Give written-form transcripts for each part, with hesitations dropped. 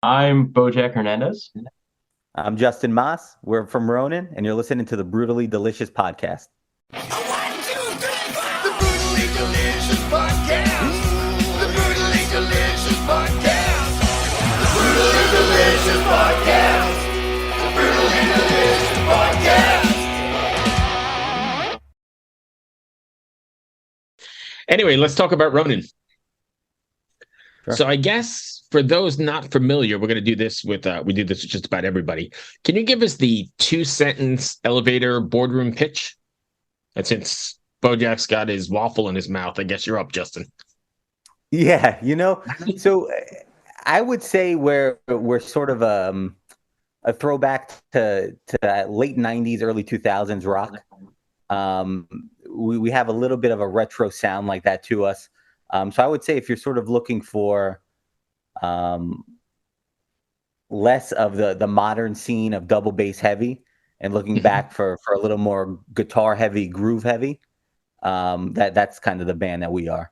I'm Bojack Hernandez. I'm Justin Maas. We're from Ronin, and you're listening to the Brutally Delicious podcast. One, two, three, four. The Brutally Delicious Podcast. The Brutally Delicious Podcast. The Brutally Delicious Podcast. The Brutally Delicious Podcast. Anyway, let's talk about Ronin. Sure. So I guess for those not familiar, we're going to do this with we do this with just about everybody. Can you give us the 2 sentence elevator boardroom pitch? And since Bojack's got his waffle in his mouth, I guess you're up, Justin. Yeah, so I would say we're sort of a throwback to that late '90s, early 2000s rock. Um, we have a little bit of a retro sound like that to us. So I would say if you're sort of looking for um, less of the modern scene of double bass heavy and looking back for a little more guitar heavy, groove heavy, that's kind of the band that we are.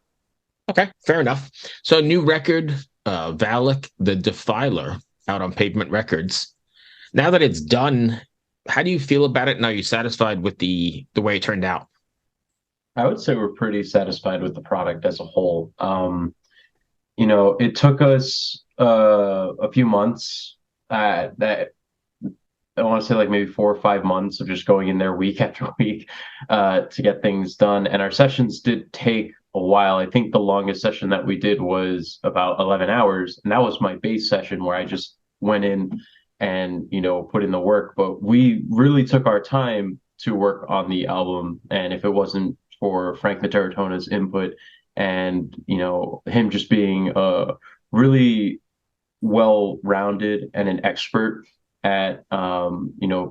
Okay, fair enough. So new record, Valak the Defiler, out on Pavement Records. Now that it's done, how do you feel about it? And are you satisfied with the way it turned out? I would say we're pretty satisfied with the product as a whole. It took us a few months that I want to say like maybe 4 or 5 months of just going in there week after week to get things done. And our sessions did take a while. I think the longest session that we did was about 11 hours. And that was my bass session where I just went in and, put in the work. But we really took our time to work on the album. And if it wasn't for Frank Materatona's input and, him just being really well-rounded and an expert at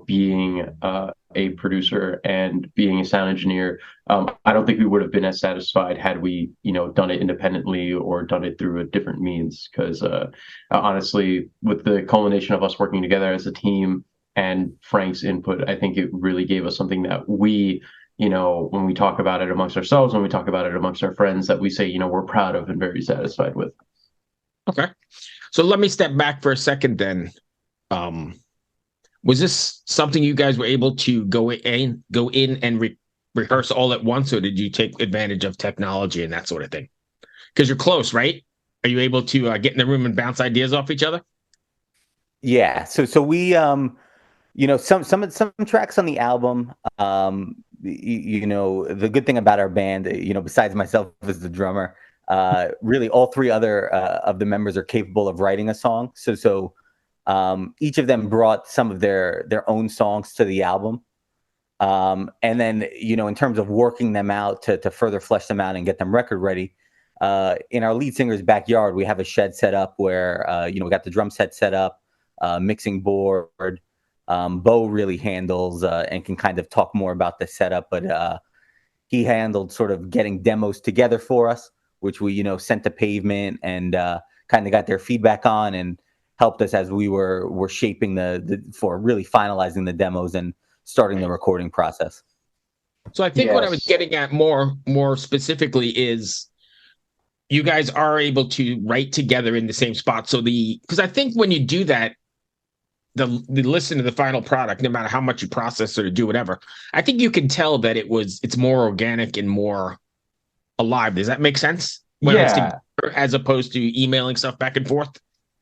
being a producer and being a sound engineer. I don't think we would have been as satisfied had we done it independently or done it through a different means, because honestly, with the culmination of us working together as a team and Frank's input, I think it really gave us something that we, when we talk about it amongst ourselves, when we talk about it amongst our friends, that we say we're proud of and very satisfied with. Okay. So let me step back for a second then. Um, was this something you guys were able to go in and rehearse all at once, or did you take advantage of technology and that sort of thing? Because you're close, right? Are you able to get in the room and bounce ideas off each other? Yeah. So we some tracks on the album. The good thing about our band, besides myself as the drummer, really all three other of the members are capable of writing a song. So each of them brought some of their own songs to the album. And then, in terms of working them out to further flesh them out and get them record ready, in our lead singer's backyard, we have a shed set up where, we got the drum set up, mixing board. Bo really handles and can kind of talk more about the setup, but he handled sort of getting demos together for us, which we, sent to Pavement and kind of got their feedback on and helped us as we were shaping for really finalizing the demos and starting the recording process. So I think what I was Yes. getting at more specifically is you guys are able to write together in the same spot. So because I think when you do that, the listen to the final product, no matter how much you process or do whatever, I think you can tell that it's more organic and more alive. Does that make sense? When it's Yeah. together, as opposed to emailing stuff back and forth.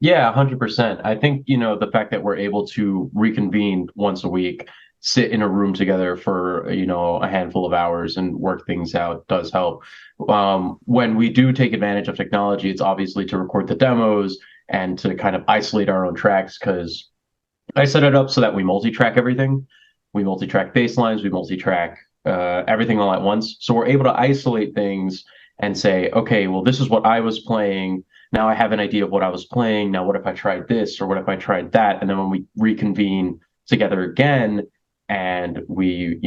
Yeah, 100%. I think, the fact that we're able to reconvene once a week, sit in a room together for, a handful of hours and work things out does help. When we do take advantage of technology, it's obviously to record the demos and to kind of isolate our own tracks, because I set it up so that we multi-track everything. We multi-track bass lines, we multi-track everything all at once. So we're able to isolate things and say, okay, well, this is what I was playing. Now I have an idea of what I was playing. Now, what if I tried this or what if I tried that? And then when we reconvene together again and we,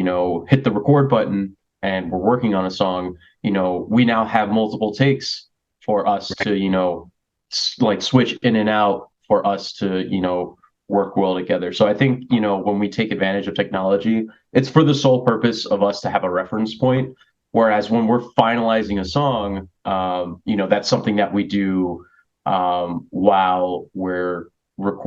hit the record button and we're working on a song, we now have multiple takes for us to, like switch in and out for us to, work well together. So I think, when we take advantage of technology, it's for the sole purpose of us to have a reference point. Whereas when we're finalizing a song, that's something that we do while we're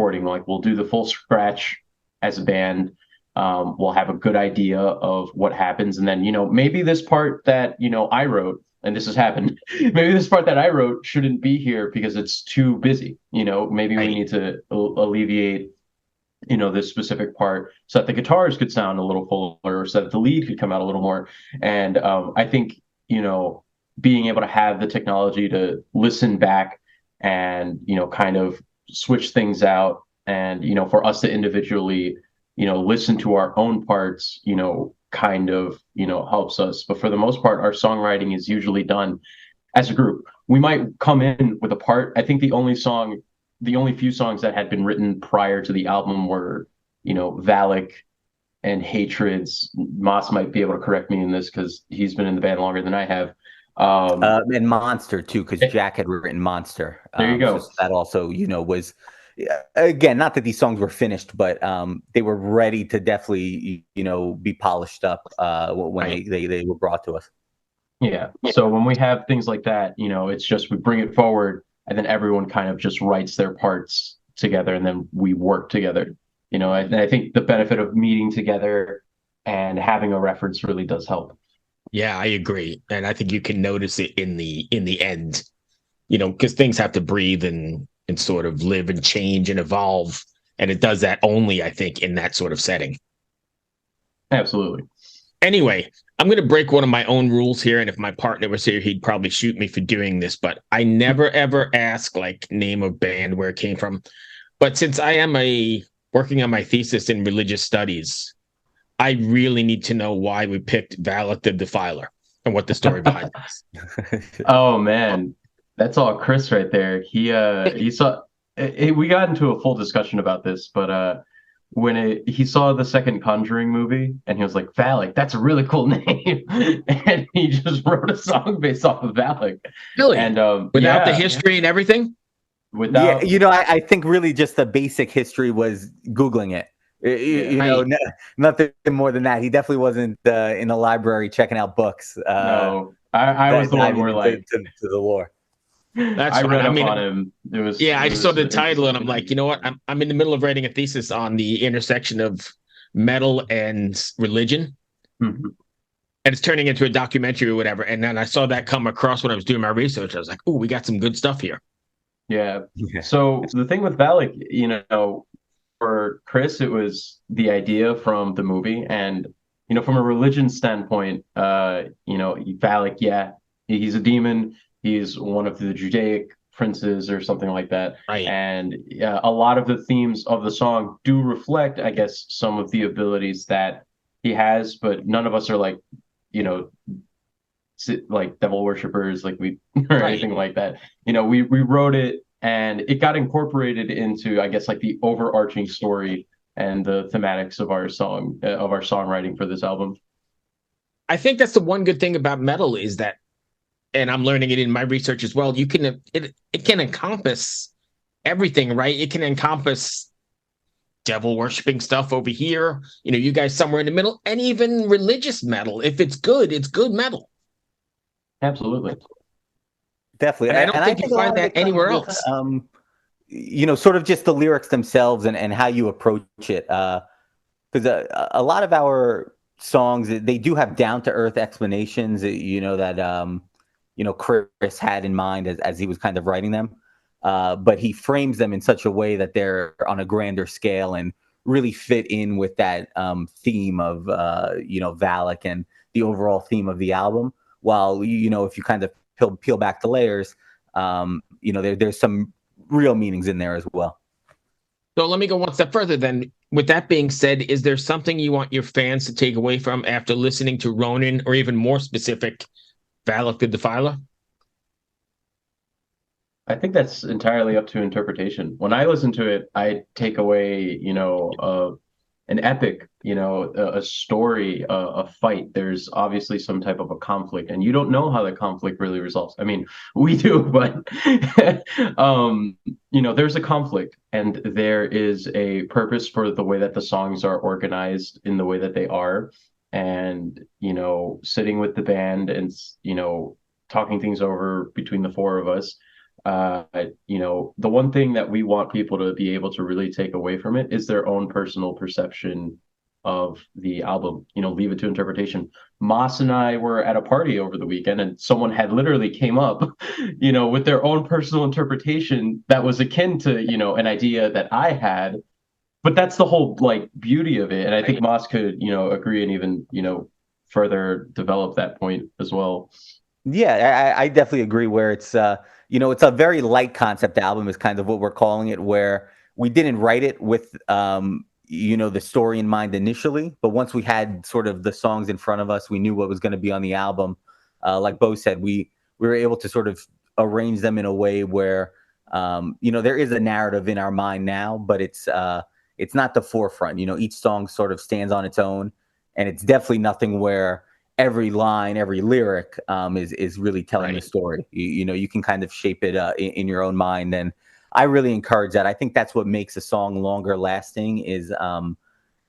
recording. Like we'll do the full scratch as a band. We'll have a good idea of what happens, and then maybe this part that I wrote, and this has happened. Maybe this part that I wrote shouldn't be here because it's too busy. Maybe we need to alleviate this specific part so that the guitars could sound a little fuller, or so that the lead could come out a little more. And I think being able to have the technology to listen back and kind of switch things out, and for us to individually listen to our own parts kind of helps us. But for the most part, our songwriting is usually done as a group. We might come in with a part. I think the only few songs that had been written prior to the album were Valak and Hatreds. Maas might be able to correct me in this because he's been in the band longer than I have. And Monster too, because Jack had written Monster. There you go. So that also was, again, not that these songs were finished, but they were ready to definitely be polished up when they were brought to us. Yeah. So when we have things like that, it's just we bring it forward, and then everyone kind of just writes their parts together, and then we work together. I think the benefit of meeting together and having a reference really does help. Yeah, I agree, and I think you can notice it in the end, because things have to breathe and sort of live and change and evolve, and it does that only, I think, in that sort of setting. Absolutely. Anyway, I'm going to break one of my own rules here, and if my partner was here, he'd probably shoot me for doing this, but I never ever ask like name of band, where it came from. But since I am working on my thesis in religious studies, I really need to know why we picked Valak the Defiler and what the story behind this. Oh man, that's all Chris right there. He saw we got into a full discussion about this, but when he saw the second Conjuring movie, and he was like, Valak, that's a really cool name. And he just wrote a song based off of Valak. Really? And without the history and everything? Without I think really just the basic history was Googling it. Nothing more than that. He definitely wasn't in the library checking out books. No, I was the one where like to the lore. I read up on him. I saw the title and I'm like, you know what? I'm in the middle of writing a thesis on the intersection of metal and religion. Mm-hmm. And it's turning into a documentary or whatever. And then I saw that come across when I was doing my research. I was like, oh, we got some good stuff here. Yeah. So the thing with Valak, for Chris, it was the idea from the movie. And, from a religion standpoint, Valak, yeah, he's a demon. He's one of the Judaic princes or something like that. Right. And a lot of the themes of the song do reflect, I guess, some of the abilities that he has, but none of us are like, like devil worshippers, like or anything like that. We wrote it and it got incorporated into, I guess, like the overarching story and the thematics of our songwriting for this album. I think that's the one good thing about metal is that, and I'm learning it in my research as well, it can encompass everything, right? It can encompass devil worshiping stuff over here, you guys somewhere in the middle, and even religious metal. If it's good metal. Absolutely. Definitely. And I don't think you find that anywhere else. Sort of just the lyrics themselves and how you approach it. Because a lot of our songs, they do have down-to-earth explanations, that Chris had in mind as he was kind of writing them. But he frames them in such a way that they're on a grander scale and really fit in with that theme of, Valak and the overall theme of the album. While, if you kind of peel back the layers, there's some real meanings in there as well. So let me go one step further then. With that being said, is there something you want your fans to take away from after listening to Ronin, or even more specific, Valak the Defiler? I think that's entirely up to interpretation. When I listen to it, I take away, an epic, a story, a fight. There's obviously some type of a conflict, and you don't know how the conflict really resolves. I mean, we do, but there's a conflict, and there is a purpose for the way that the songs are organized in the way that they are. And sitting with the band and talking things over between the four of us, uh, the one thing that we want people to be able to really take away from it is their own personal perception of the album. Leave it to interpretation. Maas and I were at a party over the weekend, and someone had literally came up, with their own personal interpretation that was akin to, an idea that I had. But that's the whole like beauty of it, and I think Maas could, agree and even, further develop that point as well. Yeah, I definitely agree where it's a very light concept album is kind of what we're calling it, where we didn't write it with, the story in mind initially, but once we had sort of the songs in front of us, we knew what was going to be on the album. Like Bo said, we were able to sort of arrange them in a way where, there is a narrative in our mind now, but it's not the forefront. Each song sort of stands on its own, and it's definitely nothing where every line, every lyric is really telling the story. You can kind of shape it in your own mind, and I really encourage that. I think that's what makes a song longer lasting is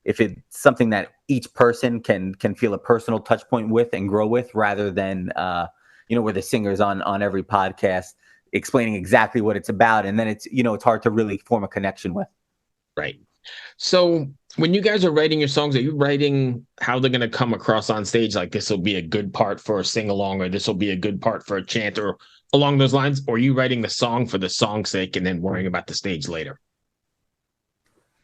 if it's something that each person can feel a personal touch point with and grow with, rather than where the singer's on every podcast explaining exactly what it's about, and then it's hard to really form a connection with. Right. So when you guys are writing your songs, are you writing how they're going to come across on stage? Like this will be a good part for a sing along, or this will be a good part for a chant, or along those lines? Or are you writing the song for the song's sake and then worrying about the stage later?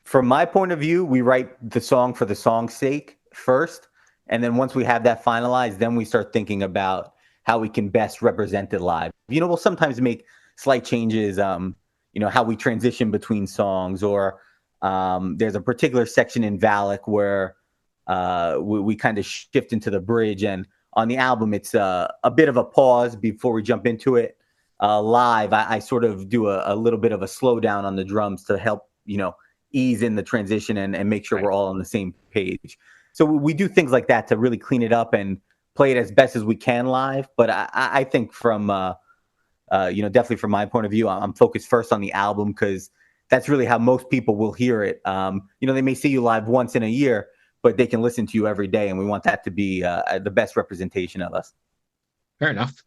From my point of view, we write the song for the song's sake first. And then once we have that finalized, then we start thinking about how we can best represent it live. We'll sometimes make slight changes, how we transition between songs, or there's a particular section in Valak where we kind of shift into the bridge, and on the album it's a bit of a pause before we jump into it. Live, I sort of do a little bit of a slowdown on the drums to help ease in the transition and make sure we're all on the same page. So we do things like that to really clean it up and play it as best as we can live. But I think from definitely from my point of view, I'm focused first on the album, because that's really how most people will hear it. They may see you live once in a year, but they can listen to you every day, and we want that to be the best representation of us. Fair enough.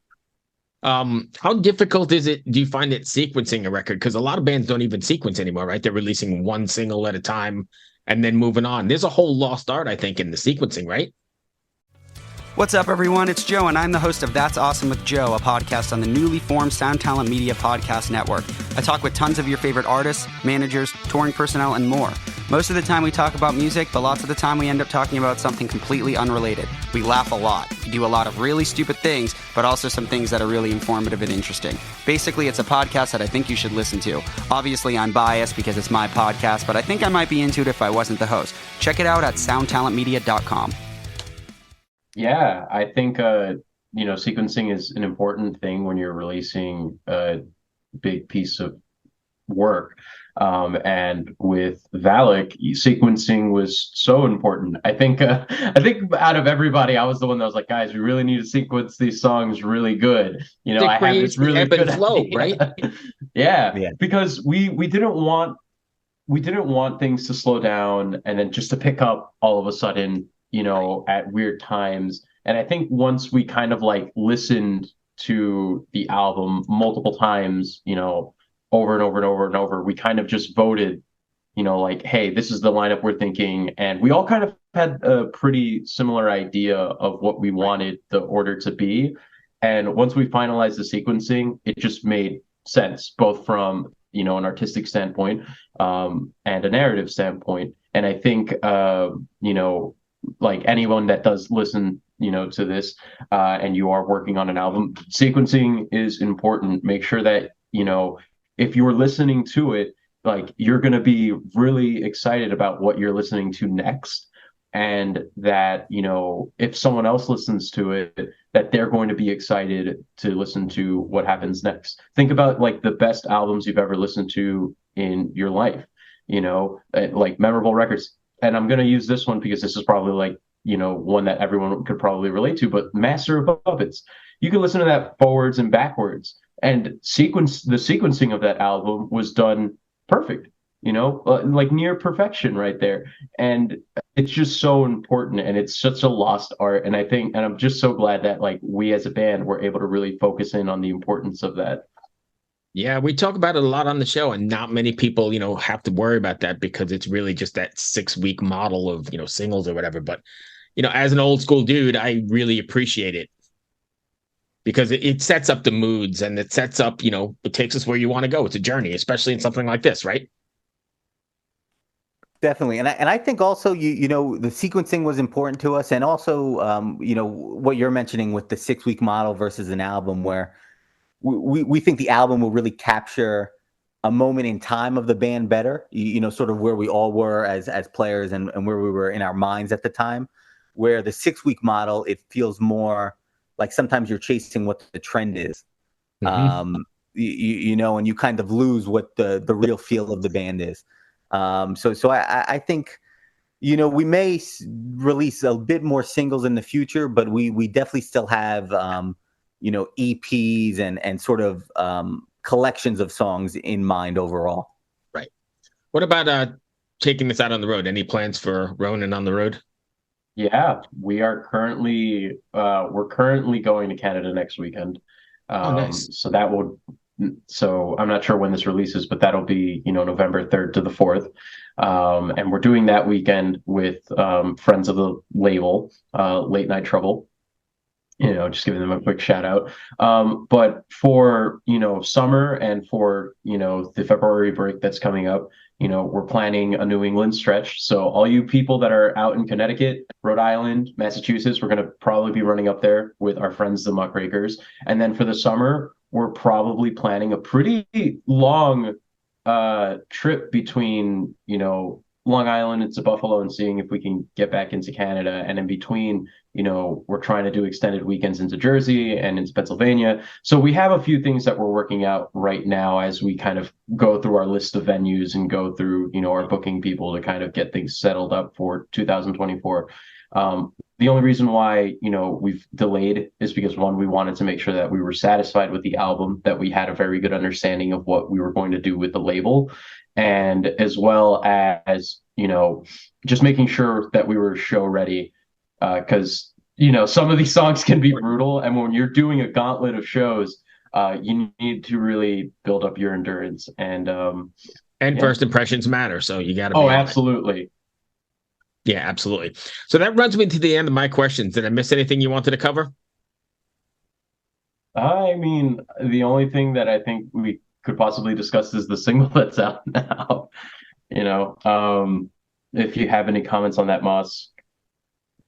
How difficult is it, do you find it, sequencing a record? Because a lot of bands don't even sequence anymore, right? They're releasing one single at a time and then moving on. There's a whole lost art, I think, in the sequencing, right? What's up, everyone? It's Joe, and I'm the host of That's Awesome with Joe, a podcast on the newly formed Sound Talent Media Podcast Network. I talk with tons of your favorite artists, managers, touring personnel, and more. Most of the time we talk about music, but lots of the time we end up talking about something completely unrelated. We laugh a lot. We do a lot of really stupid things, but also some things that are really informative and interesting. Basically, it's a podcast that I think you should listen to. Obviously, I'm biased because it's my podcast, but I think I might be into it if I wasn't the host. Check it out at soundtalentmedia.com. Yeah, I think sequencing is an important thing when you're releasing a big piece of work. And with Valak, sequencing was so important. I think out of everybody, I was the one that was like, guys, we really need to sequence these songs really good. I have this really good flow, idea. Right? Yeah, because we didn't want things to slow down and then just to pick up all of a sudden, at weird times. And I think once we kind of like listened to the album multiple times, over and over and over and over, we kind of just voted, like, hey, this is the lineup we're thinking. And we all kind of had a pretty similar idea of what we wanted the order to be. And once we finalized the sequencing, it just made sense, both from, an artistic standpoint, and a narrative standpoint. And I think, like anyone that does listen, to this, and you are working on an album, sequencing is important. Make sure that, if you're listening to it, like you're going to be really excited about what you're listening to next. And that, if someone else listens to it, that they're going to be excited to listen to what happens next. Think about like the best albums you've ever listened to in your life, like memorable records. And I'm going to use this one because this is probably like, one that everyone could probably relate to, but Master of Puppets. You can listen to that forwards and backwards, and the sequencing of that album was done perfect, like near perfection right there. And it's just so important, and it's such a lost art. And I'm just so glad that like we as a band were able to really focus in on the importance of that. Yeah, we talk about it a lot on the show, and not many people, have to worry about that because it's really just that 6-week model of, singles or whatever. But, as an old school dude, I really appreciate it because it sets up the moods and it sets up, it takes us where you want to go. It's a journey, especially in something like this, right? Definitely, and I think also the sequencing was important to us, and also what you're mentioning with the 6-week model versus an album, where we think the album will really capture a moment in time of the band better, sort of where we all were as players and where we were in our minds at the time. Where the 6-week model, it feels more like sometimes you're chasing what the trend is, Mhm. and you kind of lose what the real feel of the band is. So I think, we may release a bit more singles in the future, but we definitely still have, EPs and sort of collections of songs in mind overall. Right. What about taking this out on the road? Any plans for Ronin on the road? Yeah, we're currently going to Canada next weekend. Oh, nice. So I'm not sure when this releases, but that'll be, November 3rd to the 4th. And we're doing that weekend with friends of the label, Late Night Trouble. Just giving them a quick shout out. But for, summer and for, the February break that's coming up, we're planning a New England stretch. So all you people that are out in Connecticut, Rhode Island, Massachusetts, we're going to probably be running up there with our friends, the Muckrakers. And then for the summer, we're probably planning a pretty long trip between, Long Island into Buffalo and seeing if we can get back into Canada. And in between, we're trying to do extended weekends into Jersey and into Pennsylvania. So we have a few things that we're working out right now as we kind of go through our list of venues and go through, our booking people to kind of get things settled up for 2024. The only reason why, we've delayed is because, one, we wanted to make sure that we were satisfied with the album, that we had a very good understanding of what we were going to do with the label, and as well as, just making sure that we were show ready, because, some of these songs can be brutal. And when you're doing a gauntlet of shows, you need to really build up your endurance. And First impressions matter. So you got to be Oh, on it. absolutely. Yeah, absolutely. So that runs me to the end of my questions. Did I miss anything you wanted to cover? I mean, the only thing that I think we could possibly discuss is the single that's out now. If you have any comments on that, Maas.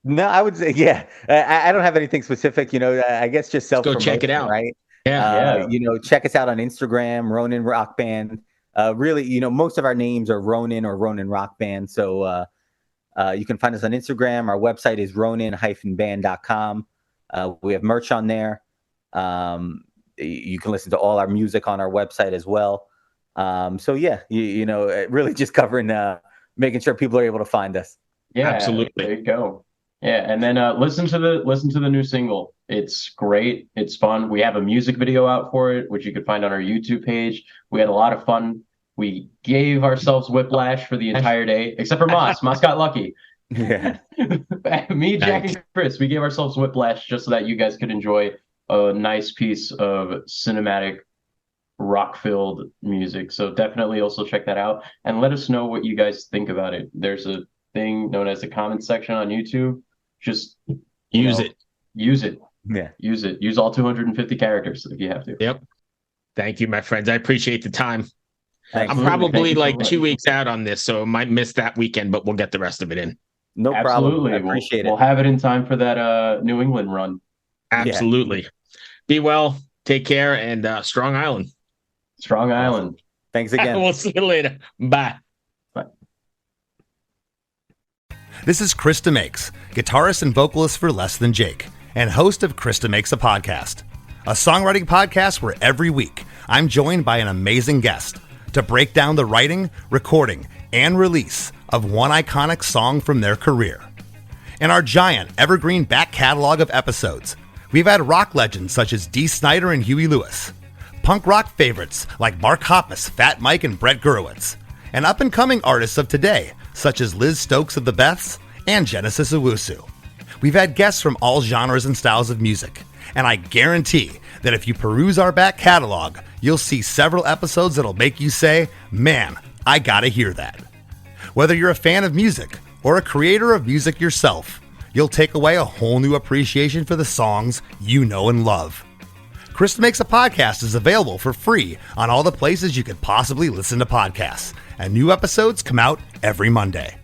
No, I would say, yeah. I don't have anything specific. I guess just Go self-promotion, check it out. right? Yeah. Check us out on Instagram, Ronin Rock Band. Really, most of our names are Ronin or Ronin Rock Band. So you can find us on Instagram. Our website is ronin-band.com. We have merch on there. You can listen to all our music on our website as well. So yeah, really just covering, making sure people are able to find us. Yeah, Absolutely. there you go. Yeah, and then listen to the new single. It's great. It's fun. We have a music video out for it, which you can find on our YouTube page. We had a lot of fun. We gave ourselves whiplash for the entire day, except for Maas. Maas got lucky. Yeah. Me, Jack, and Chris, we gave ourselves whiplash just so that you guys could enjoy a nice piece of cinematic rock-filled music. So definitely also check that out and let us know what you guys think about it. There's a thing known as the comment section on YouTube. Just Use it. Use it. Yeah. Use it. Use all 250 characters if you have to. Yep. Thank you, my friends. I appreciate the time. Thanks. I'm probably like 2 weeks out on this, so I might miss that weekend, but we'll get the rest of it in. No Absolutely. problem. I appreciate We'll have it in time for that New England run. Absolutely. Yeah. Be well. Take care, and Strong Island. Strong Island. Thanks again. We'll see you later. Bye. Bye. This is Krista Makes, guitarist and vocalist for Less Than Jake, and host of Krista Makes a Podcast, a songwriting podcast where every week I'm joined by an amazing guest to break down the writing, recording, and release of one iconic song from their career. In our giant evergreen back catalog of episodes, we've had rock legends such as Dee Snider and Huey Lewis, punk rock favorites like Mark Hoppus, Fat Mike, and Brett Gurewitz, and up-and-coming artists of today such as Liz Stokes of the Beths and Genesis Owusu. We've had guests from all genres and styles of music, And I guarantee that if you peruse our back catalog, you'll see several episodes that'll make you say, man, I gotta hear that. Whether you're a fan of music or a creator of music yourself, you'll take away a whole new appreciation for the songs you know and love. Krista Makes a Podcast is available for free on all the places you could possibly listen to podcasts, and new episodes come out every Monday.